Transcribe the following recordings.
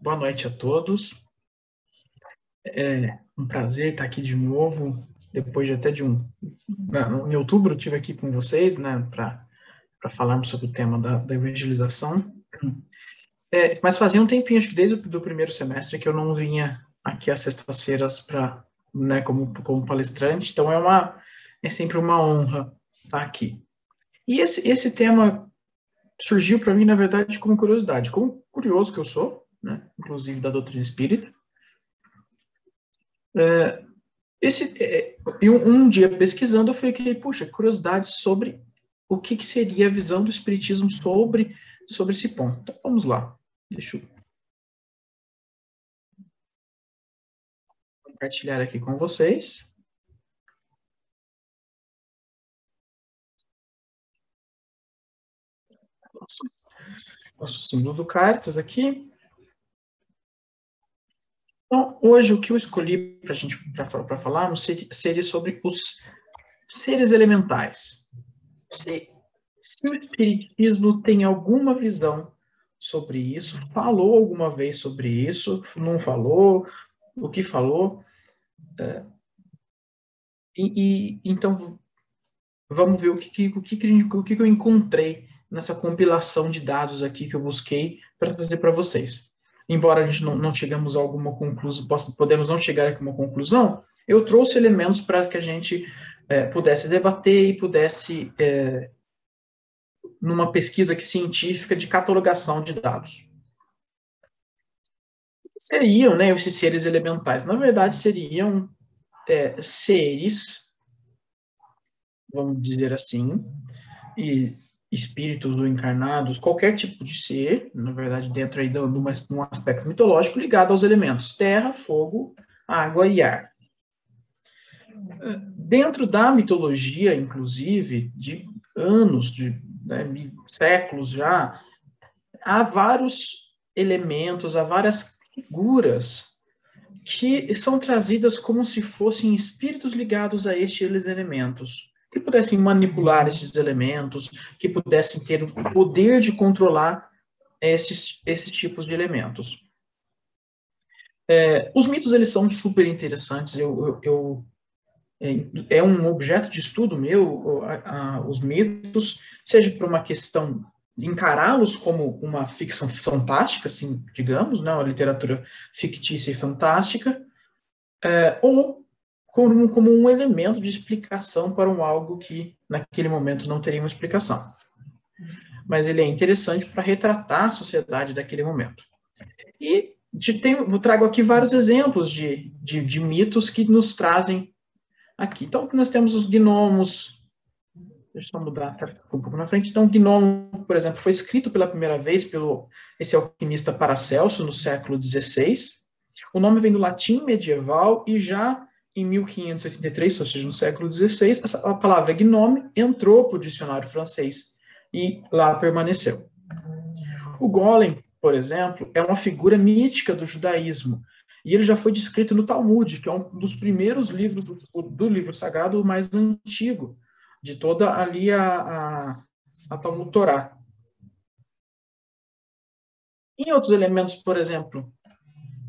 Boa noite a todos. É um prazer estar aqui de novo, depois de até de em outubro eu estive aqui com vocês, né, para falarmos sobre o tema da evangelização. Mas fazia um tempinho, acho que desde o primeiro semestre, que eu não vinha aqui às sextas-feiras para, né, como palestrante, então é sempre uma honra estar aqui. E esse tema surgiu para mim, na verdade, como curiosidade, como curioso que eu sou, né, inclusive da doutrina espírita. Um dia pesquisando, eu fiquei, puxa, curiosidade sobre o que seria a visão do Espiritismo sobre esse ponto. Então, vamos lá. Deixa eu compartilhar aqui com vocês. Nosso símbolo do Caritas aqui. Então, hoje, o que eu escolhi para falarmos seria sobre os seres elementais. Se o Espiritismo tem alguma visão sobre isso, falou alguma vez sobre isso, não falou, o que falou. Então, vamos ver o que eu encontrei nessa compilação de dados aqui que eu busquei para trazer para vocês. Embora a gente não chegamos a alguma conclusão, podemos não chegar a uma conclusão, eu trouxe elementos para que a gente pudesse debater e pudesse, numa pesquisa científica de catalogação de dados. Seriam, né, esses seres elementais? Na verdade, seriam seres, vamos dizer assim, e espíritos ou encarnados, qualquer tipo de ser, na verdade, dentro aí de um aspecto mitológico ligado aos elementos terra, fogo, água e ar. Dentro da mitologia, inclusive, de anos, séculos já, há vários elementos, há várias figuras que são trazidas como se fossem espíritos ligados a estes elementos, que pudessem manipular esses elementos, que pudessem ter o poder de controlar esses tipos de elementos. Os mitos, eles são super interessantes, é um objeto de estudo meu, os mitos, seja por uma questão de encará-los como uma ficção fantástica, assim, digamos, né, uma literatura fictícia e fantástica, ou como um elemento de explicação para algo que, naquele momento, não teria uma explicação. Mas ele é interessante para retratar a sociedade daquele momento. E eu trago aqui vários exemplos de mitos que nos trazem aqui. Então, nós temos os gnomos. Deixa eu mudar um pouco na frente. Então, o gnomo, por exemplo, foi escrito pela primeira vez pelo esse alquimista Paracelso, no século XVI. O nome vem do latim medieval e já em 1583, ou seja, no século XVI, a palavra gnome entrou para o dicionário francês e lá permaneceu. O golem, por exemplo, é uma figura mítica do judaísmo e ele já foi descrito no Talmud, que é um dos primeiros livros do livro sagrado mais antigo, de toda ali a Talmud Torá. Em outros elementos, por exemplo,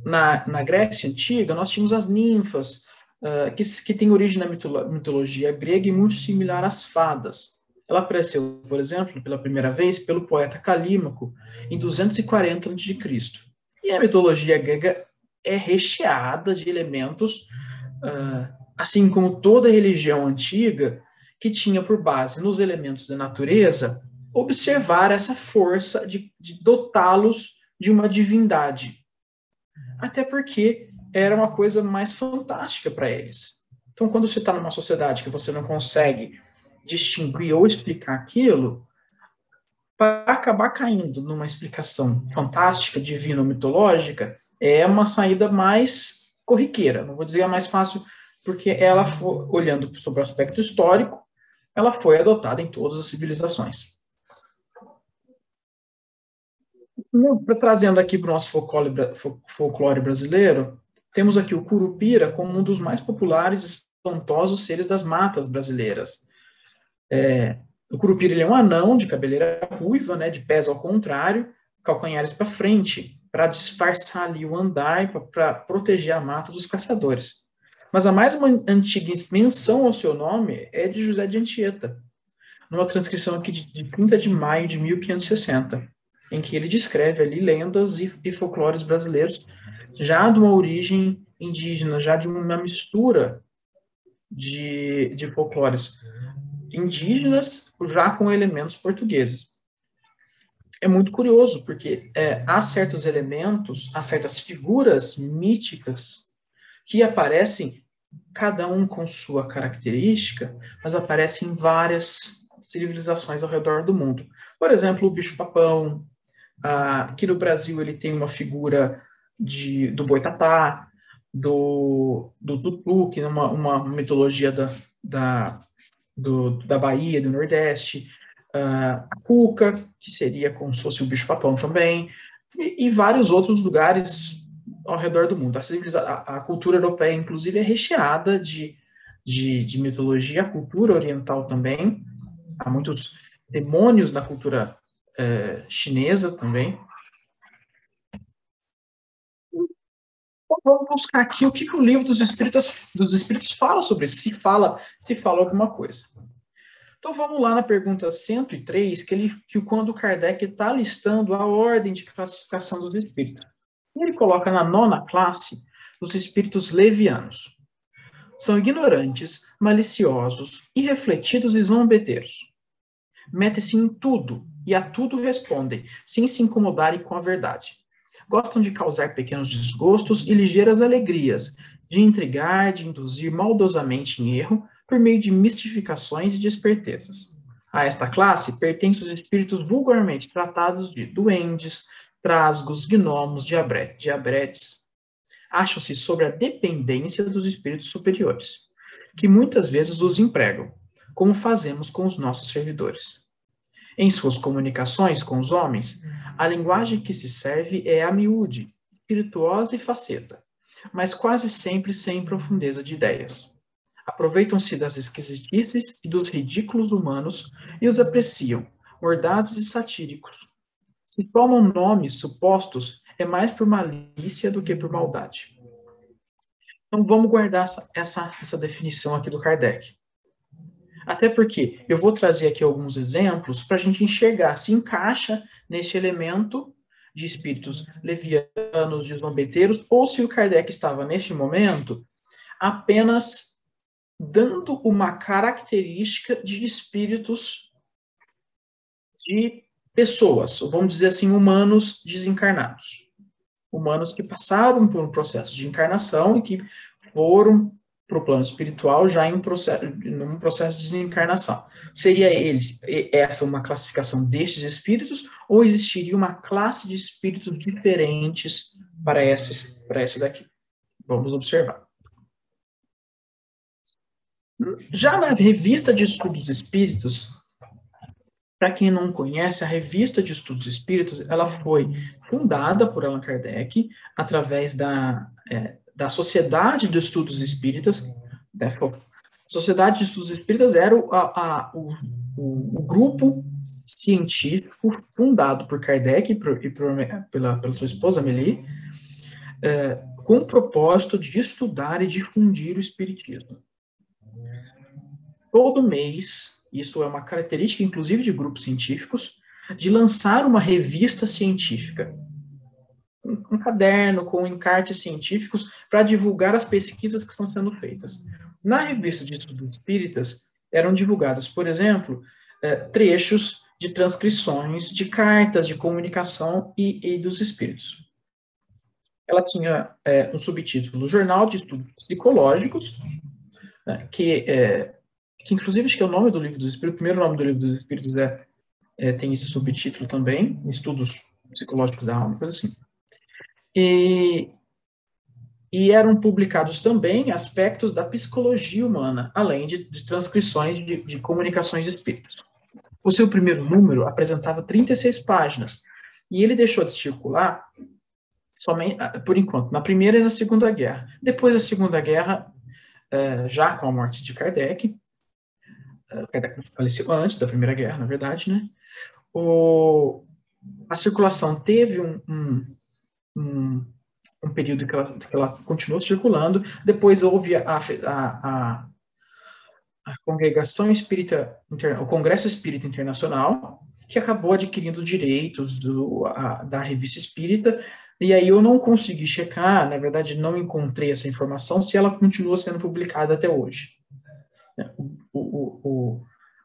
na Grécia Antiga, nós tínhamos as ninfas, que tem origem na mitologia grega e muito similar às fadas. Ela apareceu, por exemplo, pela primeira vez pelo poeta Calímaco, em 240 a.C. E a mitologia grega é recheada de elementos, assim como toda religião antiga, que tinha por base nos elementos da natureza, observar essa força de dotá-los de uma divindade. Até porque era uma coisa mais fantástica para eles. Então, quando você está numa sociedade que você não consegue distinguir ou explicar aquilo, para acabar caindo numa explicação fantástica, divina ou mitológica, é uma saída mais corriqueira. Não vou dizer a mais fácil, porque ela foi, olhando sobre o aspecto histórico, ela foi adotada em todas as civilizações. Trazendo aqui para o nosso folclore brasileiro, temos aqui o Curupira como um dos mais populares e espantosos seres das matas brasileiras. O Curupira, ele é um anão de cabeleira ruiva, né, de pés ao contrário, calcanhares para frente, para disfarçar ali o andar, para proteger a mata dos caçadores. Mas a mais antiga menção ao seu nome é de José de Anchieta, numa transcrição aqui de 30 de maio de 1560, em que ele descreve ali lendas e folclores brasileiros, já de uma origem indígena, já de uma mistura de folclores indígenas, já com elementos portugueses. É muito curioso, porque há certos elementos, há certas figuras míticas que aparecem, cada um com sua característica, mas aparecem em várias civilizações ao redor do mundo. Por exemplo, o bicho-papão. Aqui no Brasil ele tem uma figura do boitatá, do tutu, que é uma mitologia da Bahia, do Nordeste, a cuca, que seria como se fosse o bicho-papão também, e vários outros lugares ao redor do mundo. A cultura europeia, inclusive, é recheada de mitologia, a cultura oriental também. Há muitos demônios na cultura chinesa também. Então, vamos buscar aqui o que o livro dos Espíritos fala sobre isso, se fala alguma coisa. Então vamos lá na pergunta 103, que quando Kardec está listando a ordem de classificação dos espíritos. Ele coloca na 9ª classe os espíritos levianos. São ignorantes, maliciosos, irrefletidos e zombeteiros. Metem-se em tudo e a tudo respondem, sem se incomodarem com a verdade. Gostam de causar pequenos desgostos e ligeiras alegrias, de intrigar, de induzir maldosamente em erro, por meio de mistificações e de espertezas. A esta classe pertencem os espíritos vulgarmente tratados de duendes, trasgos, gnomos, diabretes. Acham-se sobre a dependência dos espíritos superiores, que muitas vezes os empregam, como fazemos com os nossos servidores. Em suas comunicações com os homens, a linguagem que se serve é a miúde, espirituosa e faceta, mas quase sempre sem profundeza de ideias. Aproveitam-se das esquisitices e dos ridículos humanos e os apreciam, mordazes e satíricos. Se tomam nomes supostos, é mais por malícia do que por maldade. Então, vamos guardar essa definição aqui do Kardec. Até porque eu vou trazer aqui alguns exemplos para a gente enxergar se encaixa nesse elemento de espíritos levianos, de zombeteiros, ou se o Kardec estava, neste momento, apenas dando uma característica de espíritos de pessoas, ou vamos dizer assim, humanos desencarnados. Humanos que passaram por um processo de encarnação e que foram para o plano espiritual já num processo de desencarnação. Seria essa uma classificação destes espíritos, ou existiria uma classe de espíritos diferentes para esse daqui? Vamos observar. Já na Revista de Estudos Espíritos, para quem não conhece, a Revista de Estudos Espíritos, ela foi fundada por Allan Kardec através da Sociedade de Estudos Espíritas. A Sociedade de Estudos Espíritas era o grupo científico fundado por Kardec e pela sua esposa Amélie, com o propósito de estudar e difundir o espiritismo. Todo mês, isso é uma característica, inclusive, de grupos científicos, de lançar uma revista científica, um caderno com encartes científicos para divulgar as pesquisas que estão sendo feitas. Na revista de Estudos Espíritas, eram divulgados, por exemplo, trechos de transcrições de cartas de comunicação e dos espíritos. Ela tinha um subtítulo, Jornal de Estudos Psicológicos, né, que inclusive acho que é o nome do livro dos espíritos, o primeiro nome do livro dos espíritos tem esse subtítulo também, Estudos Psicológicos da Alma, coisa assim. E eram publicados também aspectos da psicologia humana, além de transcrições de comunicações espíritas. O seu primeiro número apresentava 36 páginas, e ele deixou de circular somente, por enquanto, na Primeira e na Segunda Guerra. Depois da Segunda Guerra, já com a morte de Kardec faleceu antes da Primeira Guerra, na verdade, né? A circulação teve um período que ela continuou circulando. Depois houve a Congregação Espírita, o Congresso Espírita Internacional, que acabou adquirindo os direitos da Revista Espírita, e aí eu não consegui checar, na verdade não encontrei essa informação, se ela continua sendo publicada até hoje.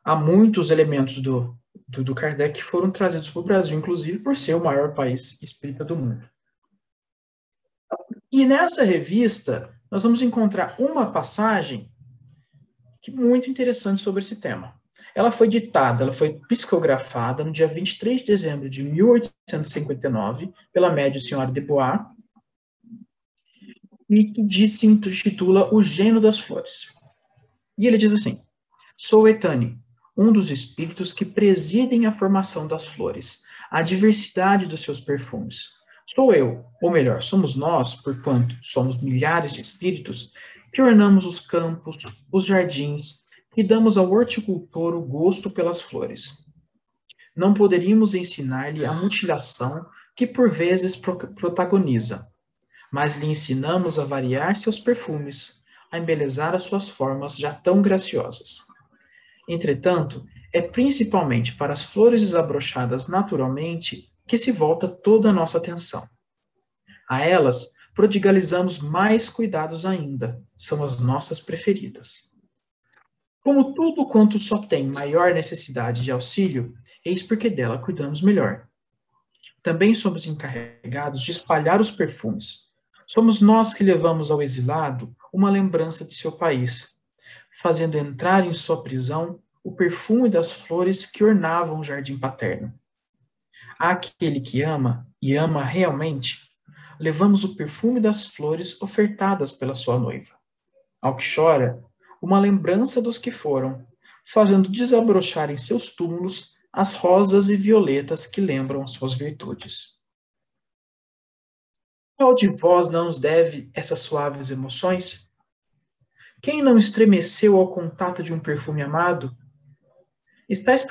Há muitos elementos do Kardec que foram trazidos para o Brasil, inclusive por ser o maior país espírita do mundo. E nessa revista, nós vamos encontrar uma passagem muito interessante sobre esse tema. Ela foi ditada, ela foi psicografada no dia 23 de dezembro de 1859, pela médium senhora de Bois, e que se intitula O Gênio das Flores. E ele diz assim: sou Etânia, um dos espíritos que presidem a formação das flores, a diversidade dos seus perfumes. Sou eu, ou melhor, somos nós, porquanto somos milhares de espíritos, que ornamos os campos, os jardins, e damos ao horticultor o gosto pelas flores. Não poderíamos ensinar-lhe a mutilação que por vezes protagoniza, mas lhe ensinamos a variar seus perfumes, a embelezar as suas formas já tão graciosas. Entretanto, é principalmente para as flores desabrochadas naturalmente que se volta toda a nossa atenção. A elas prodigalizamos mais cuidados ainda, são as nossas preferidas. Como tudo quanto só tem maior necessidade de auxílio, eis porque dela cuidamos melhor. Também somos encarregados de espalhar os perfumes. Somos nós que levamos ao exilado uma lembrança de seu país, fazendo entrar em sua prisão o perfume das flores que ornavam o jardim paterno. Àquele que ama, e ama realmente, levamos o perfume das flores ofertadas pela sua noiva. Ao que chora, uma lembrança dos que foram, fazendo desabrochar em seus túmulos as rosas e violetas que lembram suas virtudes. Qual de vós não nos deve essas suaves emoções? Quem não estremeceu ao contato de um perfume amado? Estais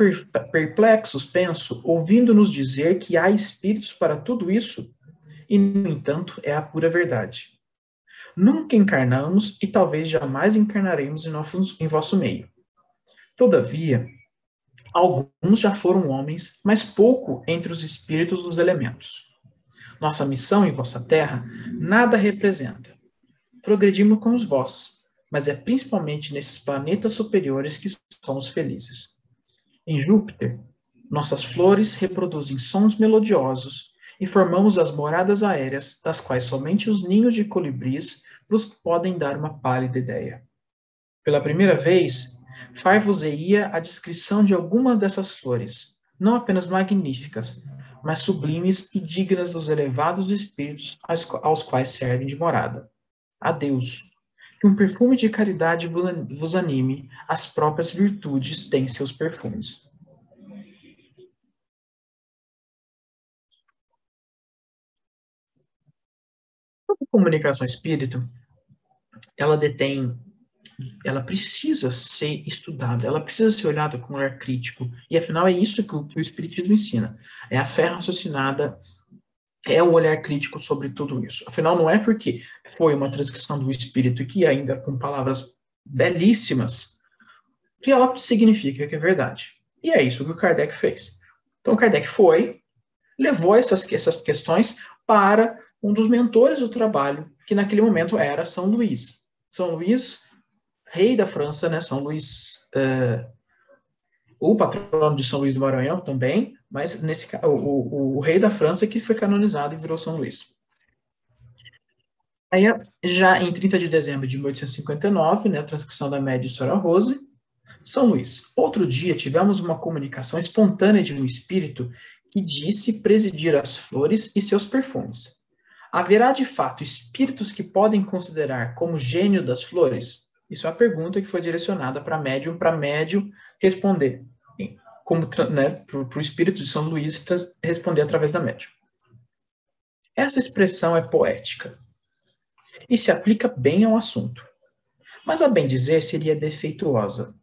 perplexos, penso, ouvindo-nos dizer que há espíritos para tudo isso? E, no entanto, é a pura verdade. Nunca encarnamos e talvez jamais encarnaremos em vosso meio. Todavia, alguns já foram homens, mas pouco entre os espíritos dos elementos. Nossa missão em vossa terra nada representa. Progredimos com os vós, mas é principalmente nesses planetas superiores que somos felizes. Em Júpiter, nossas flores reproduzem sons melodiosos e formamos as moradas aéreas, das quais somente os ninhos de colibris vos podem dar uma pálida ideia. Pela primeira vez, far-vos-eia a descrição de algumas dessas flores, não apenas magníficas, mas sublimes e dignas dos elevados espíritos aos quais servem de morada. Adeus. Que um perfume de caridade vos anime, as próprias virtudes têm seus perfumes. A comunicação espírita, ela precisa ser estudada, ela precisa ser olhada com um olhar crítico, e afinal é isso que o Espiritismo ensina, é a fé raciocinada, é o olhar crítico sobre tudo isso. Afinal, não é porque foi uma transcrição do Espírito que ainda com palavras belíssimas, que ela significa que é verdade. E é isso que o Kardec fez. Então, Kardec levou essas questões para um dos mentores do trabalho, que naquele momento era São Luís. São Luís, rei da França, né? São Luís, o patrono de São Luís do Maranhão também, mas o rei da França que foi canonizado e virou São Luís. Aí, já em 30 de dezembro de 1859, né, a transcrição da média de Sora Rose, São Luís. Outro dia tivemos uma comunicação espontânea de um espírito que disse presidir as flores e seus perfumes. Haverá de fato espíritos que podem considerar como gênio das flores? Isso é uma pergunta que foi direcionada para médium responder, como, né, para o espírito de São Luís responder através da médium. Essa expressão é poética e se aplica bem ao assunto, mas a bem dizer seria defeituosa.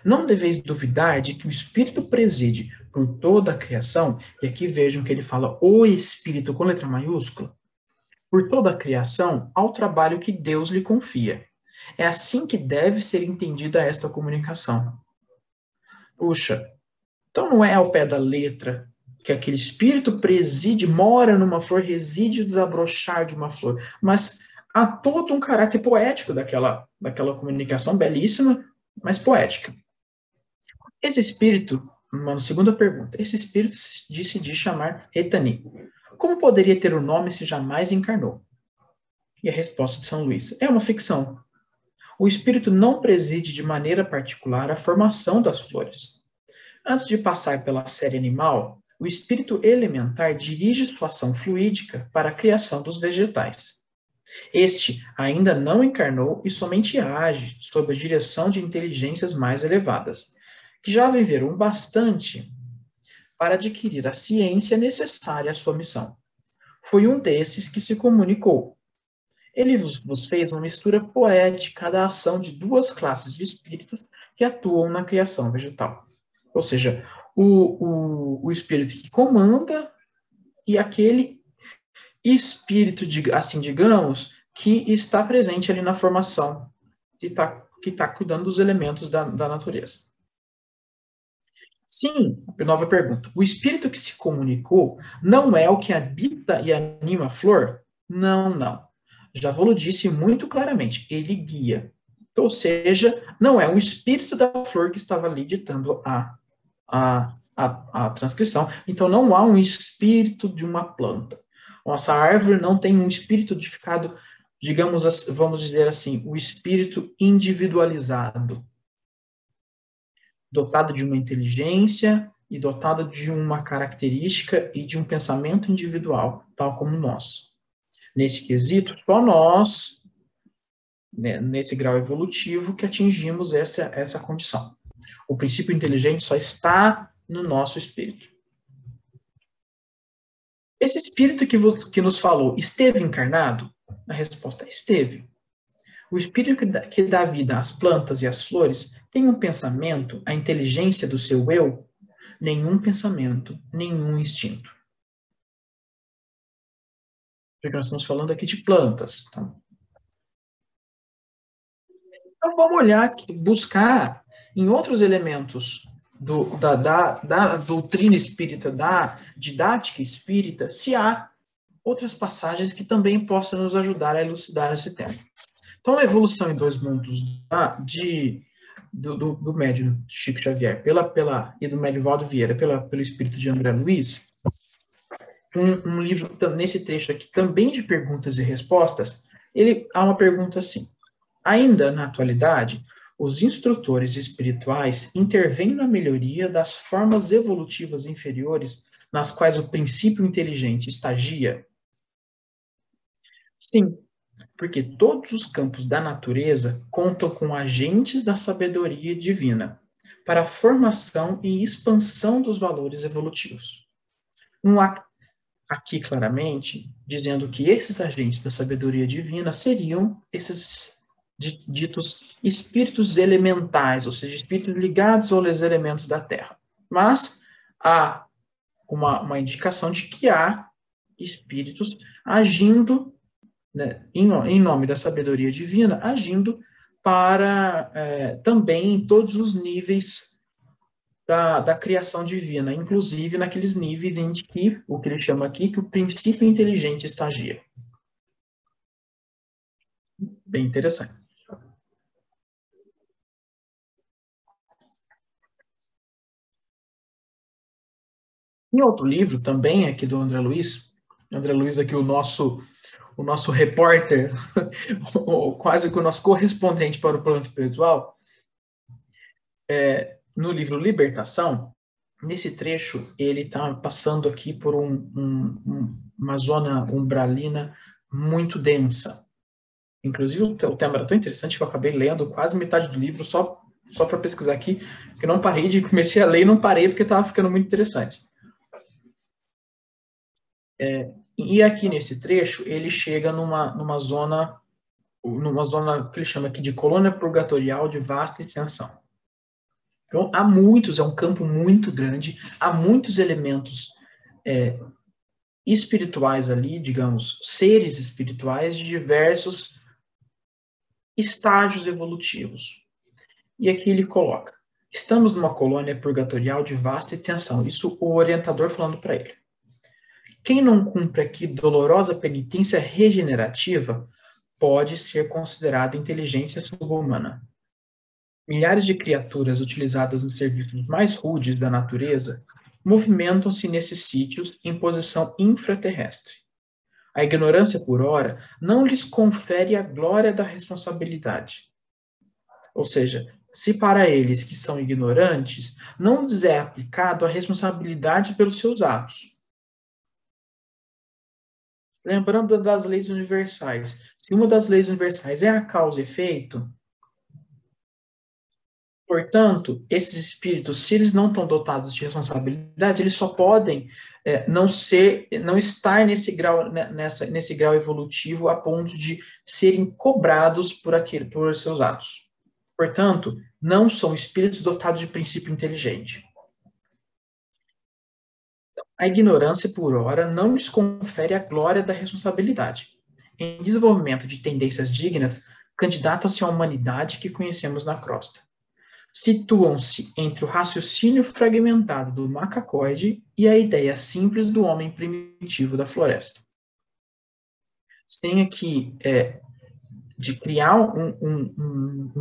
Não deveis duvidar de que o Espírito preside por toda a criação, e aqui vejam que ele fala o Espírito com letra maiúscula, por toda a criação ao trabalho que Deus lhe confia. É assim que deve ser entendida esta comunicação. Puxa, então não é ao pé da letra que aquele espírito preside, mora numa flor, reside no desabrochar de uma flor, mas há todo um caráter poético daquela comunicação belíssima, mas poética. Esse espírito, uma segunda pergunta, esse espírito se chamar Retani. Como poderia ter o nome se jamais encarnou? E a resposta de São Luís: é uma ficção. O espírito não preside de maneira particular a formação das flores. Antes de passar pela série animal, o espírito elementar dirige sua ação fluídica para a criação dos vegetais. Este ainda não encarnou e somente age sob a direção de inteligências mais elevadas, que já viveram bastante para adquirir a ciência necessária à sua missão. Foi um desses que se comunicou. Ele vos fez uma mistura poética da ação de duas classes de espíritos que atuam na criação vegetal. Ou seja, o espírito que comanda e aquele espírito, assim digamos, que está presente ali na formação, que tá cuidando dos elementos da natureza. Sim, nova pergunta. O espírito que se comunicou não é o que habita e anima a flor? Não, não. Já vou disse muito claramente, ele guia. Ou seja, não é o espírito da flor que estava ali ditando a transcrição. Então, não há um espírito de uma planta. Nossa árvore não tem um espírito edificado, digamos, vamos dizer assim, o espírito individualizado, dotado de uma inteligência e dotado de uma característica e de um pensamento individual, tal como nós. Nesse quesito, só nós, né, nesse grau evolutivo, que atingimos essa condição. O princípio inteligente só está no nosso espírito. Esse espírito que nos falou, esteve encarnado? A resposta é: esteve. O espírito que dá vida às plantas e às flores tem um pensamento, a inteligência do seu eu? Nenhum pensamento, nenhum instinto. Porque nós estamos falando aqui de plantas. Tá? Então vamos olhar, buscar em outros elementos da doutrina espírita, da didática espírita, se há outras passagens que também possam nos ajudar a elucidar esse tema. Então, a evolução em dois mundos do médium Chico Xavier e do médium Valdo Vieira pelo espírito de André Luiz, um livro, nesse trecho aqui, também de perguntas e respostas, há uma pergunta assim: ainda na atualidade, os instrutores espirituais intervêm na melhoria das formas evolutivas inferiores nas quais o princípio inteligente estagia? Sim, porque todos os campos da natureza contam com agentes da sabedoria divina para a formação e expansão dos valores evolutivos. Não há aqui claramente dizendo que esses agentes da sabedoria divina seriam esses ditos espíritos elementais, ou seja, espíritos ligados aos elementos da Terra. Mas há uma indicação de que há espíritos agindo, né, em nome da sabedoria divina, agindo para também em todos os níveis da criação divina, inclusive naqueles níveis em que, o que ele chama aqui, que o princípio inteligente estagia. Bem interessante. Em outro livro, também aqui do André Luiz aqui o nosso repórter, quase que o nosso correspondente para o plano espiritual, no livro Libertação, nesse trecho, ele está passando aqui por uma zona umbralina muito densa. Inclusive, o tema era tão interessante que eu acabei lendo quase metade do livro só para pesquisar aqui, que eu não parei comecei a ler e não parei porque estava ficando muito interessante. E aqui nesse trecho, ele chega numa zona que ele chama aqui de colônia purgatorial de vasta extensão. Então, é um campo muito grande, há muitos elementos espirituais ali, digamos, seres espirituais de diversos estágios evolutivos. E aqui ele coloca: estamos numa colônia purgatorial de vasta extensão. Isso o orientador falando para ele. Quem não cumpre aqui dolorosa penitência regenerativa pode ser considerado inteligência subhumana. Milhares de criaturas utilizadas nos serviços mais rudes da natureza movimentam-se nesses sítios em posição infraterrestre. A ignorância por ora não lhes confere a glória da responsabilidade. Ou seja, se para eles que são ignorantes, não lhes é aplicado a responsabilidade pelos seus atos. Lembrando das leis universais. Se uma das leis universais é a causa e efeito, portanto, esses espíritos, se eles não estão dotados de responsabilidade, eles só podem não estar nesse grau evolutivo a ponto de serem cobrados por seus atos. Portanto, não são espíritos dotados de princípio inteligente. A ignorância, por ora, não lhes confere a glória da responsabilidade. Em desenvolvimento de tendências dignas, candidatam-se à humanidade que conhecemos na crosta. Situam-se entre o raciocínio fragmentado do macacoide e a ideia simples do homem primitivo da floresta. Tem aqui de criar um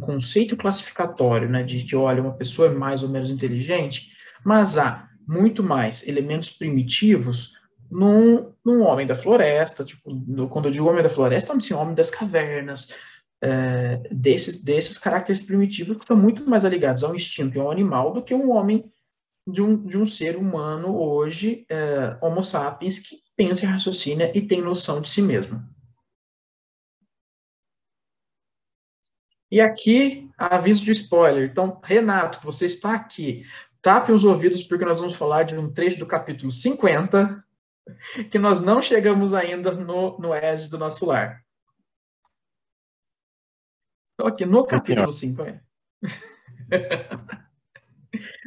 conceito classificatório, né, de que, olha, uma pessoa é mais ou menos inteligente, mas há muito mais elementos primitivos num homem da floresta, tipo, quando eu digo homem da floresta, eu digo homem das cavernas, desses caracteres primitivos que estão muito mais ligados ao instinto e ao animal do que um homem de um ser humano hoje, homo sapiens, que pensa e raciocina e tem noção de si mesmo. E aqui, aviso de spoiler. Então, Renato, você está aqui. Tape os ouvidos, porque nós vamos falar de um trecho do capítulo 50, que nós não chegamos ainda no ESD do nosso lar. Então, aqui no capítulo 50.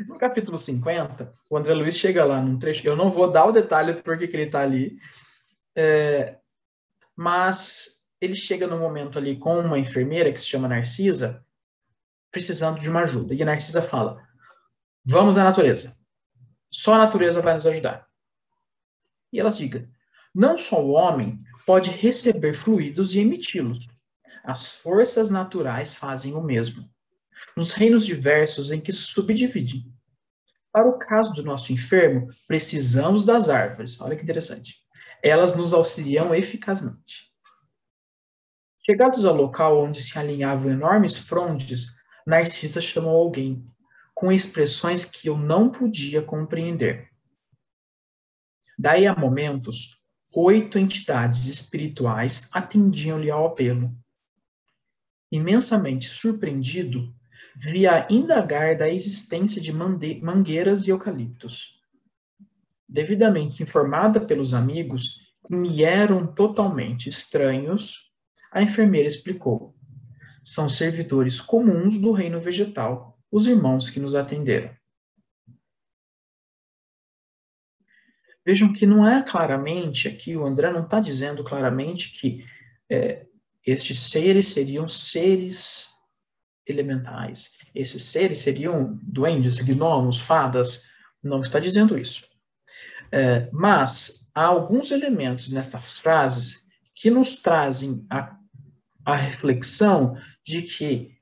No capítulo 50, o André Luiz chega lá num trecho. Eu não vou dar o detalhe porque que ele está ali, mas ele chega no momento ali com uma enfermeira que se chama Narcisa, precisando de uma ajuda. E a Narcisa fala: vamos à natureza. Só a natureza vai nos ajudar. E ela diga: não só o homem pode receber fluidos e emiti-los. As forças naturais fazem o mesmo, nos reinos diversos em que se subdividem. Para o caso do nosso enfermo, precisamos das árvores. Olha que interessante. Elas nos auxiliam eficazmente. Chegados ao local onde se alinhavam enormes frondes, Narcisa chamou alguém, com expressões que eu não podia compreender. Daí a momentos, 8 entidades espirituais atendiam-lhe ao apelo. Imensamente surpreendido, via indagar da existência de mangueiras e eucaliptos. Devidamente informada pelos amigos, que me eram totalmente estranhos, a enfermeira explicou: são servidores comuns do reino vegetal, os irmãos que nos atenderam. Vejam que não é claramente, aqui o André não está dizendo claramente que estes seres seriam seres elementais. Esses seres seriam duendes, gnomos, fadas. Não está dizendo isso. Mas há alguns elementos nestas frases que nos trazem a reflexão de que,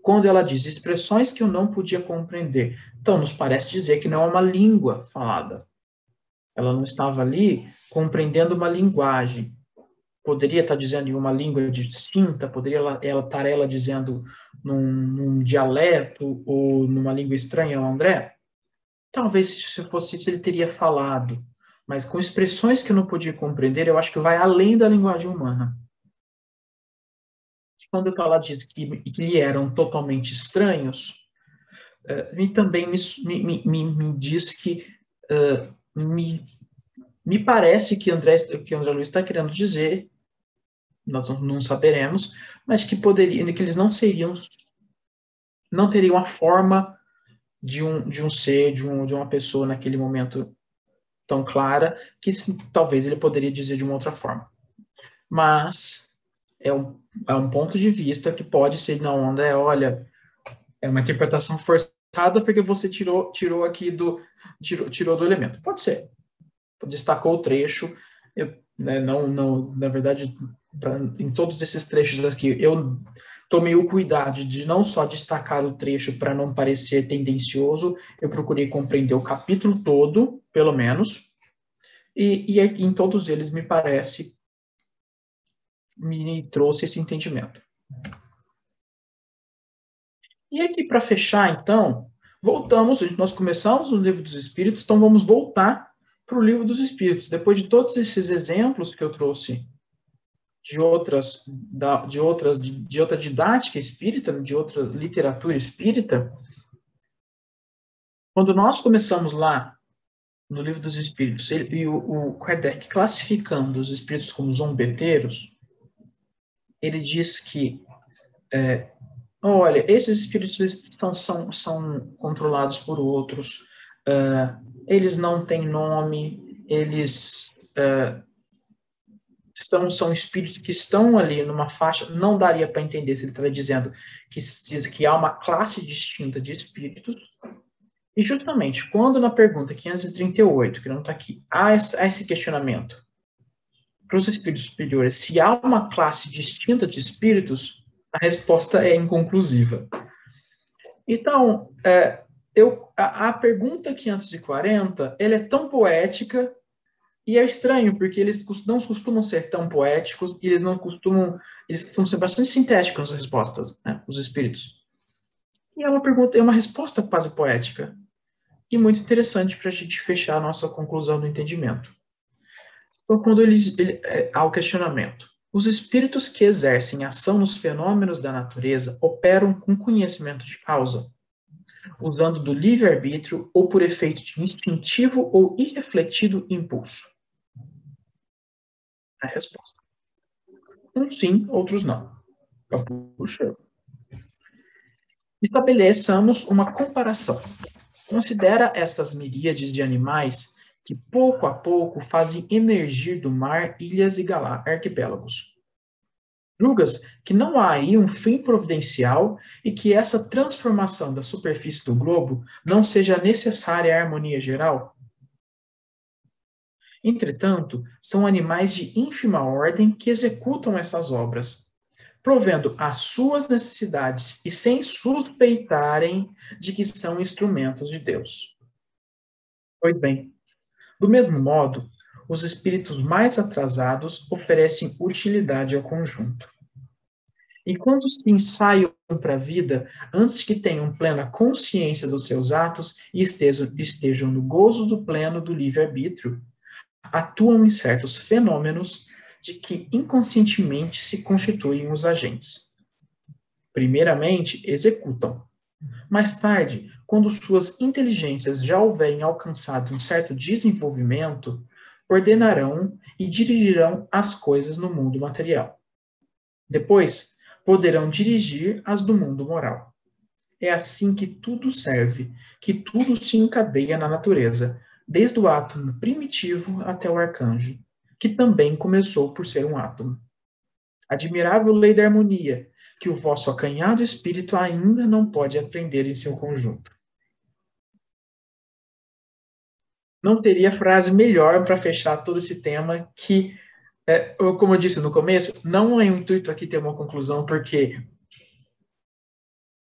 quando ela diz expressões que eu não podia compreender, então nos parece dizer que não é uma língua falada. Ela não estava ali compreendendo uma linguagem. Poderia estar dizendo em uma língua distinta, poderia estar ela dizendo num dialeto ou numa língua estranha ao André? Talvez se fosse isso ele teria falado, mas com expressões que eu não podia compreender, eu acho que vai além da linguagem humana. Quando ela diz que lhe eram totalmente estranhos, e também me diz que me parece que André Luiz está querendo dizer, nós não saberemos, mas que eles não teriam a forma de um ser, de uma pessoa naquele momento tão clara que talvez ele poderia dizer de uma outra forma. Mas é um ponto de vista que pode ser na onda, olha, é uma interpretação forçada porque você tirou aqui tirou do elemento. Pode ser. Destacou o trecho, não, na verdade, em todos esses trechos aqui, eu tomei o cuidado de não só destacar o trecho para não parecer tendencioso, eu procurei compreender o capítulo todo, pelo menos, e em todos eles me trouxe esse entendimento. E aqui, para fechar, então, nós começamos no Livro dos Espíritos, então vamos voltar para o Livro dos Espíritos. Depois de todos esses exemplos que eu trouxe de outra didática espírita, de outra literatura espírita, quando nós começamos lá no Livro dos Espíritos, e o Kardec classificando os espíritos como zombeteiros, ele diz que olha, esses espíritos são controlados por outros, eles não têm nome, eles são espíritos que estão ali numa faixa, não daria para entender se ele estava dizendo que há uma classe distinta de espíritos, e justamente quando na pergunta 538, que não está aqui, há esse questionamento para os espíritos superiores, se há uma classe distinta de espíritos, a resposta é inconclusiva. Então, a pergunta 540, ela é tão poética, e é estranho, porque eles não costumam ser tão poéticos, e eles costumam ser bastante sintéticos nas respostas, né, os espíritos. E é uma resposta quase poética, e muito interessante para a gente fechar a nossa conclusão do entendimento. Então, quando há o questionamento, os espíritos que exercem ação nos fenômenos da natureza operam com conhecimento de causa, usando do livre-arbítrio ou por efeito de instintivo ou irrefletido impulso? A resposta. Uns sim, outros não. Puxa. Estabeleçamos uma comparação. Considera estas miríades de animais que pouco a pouco fazem emergir do mar ilhas e arquipélagos. Julgas que não há aí um fim providencial e que essa transformação da superfície do globo não seja necessária à harmonia geral? Entretanto, são animais de ínfima ordem que executam essas obras, provendo as suas necessidades e sem suspeitarem de que são instrumentos de Deus. Pois bem, do mesmo modo, os espíritos mais atrasados oferecem utilidade ao conjunto. Enquanto se ensaiam para a vida, antes que tenham plena consciência dos seus atos e estejam no gozo do pleno do livre-arbítrio, atuam em certos fenômenos de que inconscientemente se constituem os agentes. Primeiramente, executam. Mais tarde, quando suas inteligências já houverem alcançado um certo desenvolvimento, ordenarão e dirigirão as coisas no mundo material. Depois, poderão dirigir as do mundo moral. É assim que tudo serve, que tudo se encadeia na natureza, desde o átomo primitivo até o arcanjo, que também começou por ser um átomo. Admirável lei da harmonia, que o vosso acanhado espírito ainda não pode aprender em seu conjunto. Não teria frase melhor para fechar todo esse tema que, como eu disse no começo, não é o intuito aqui ter uma conclusão, porque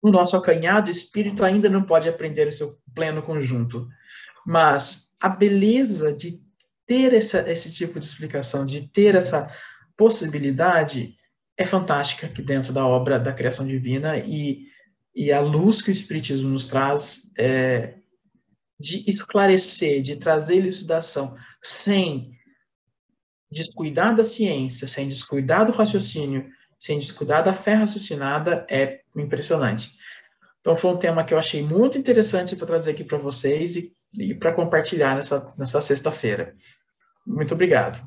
o nosso acanhado espírito ainda não pode aprender em seu pleno conjunto. Mas a beleza de ter esse tipo de explicação, de ter essa possibilidade, é fantástica aqui dentro da obra da criação divina, e a luz que o Espiritismo nos traz de esclarecer, de trazer elucidação, sem descuidar da ciência, sem descuidar do raciocínio, sem descuidar da fé raciocinada, é impressionante. Então foi um tema que eu achei muito interessante para trazer aqui para vocês e para compartilhar nessa sexta-feira. Muito obrigado.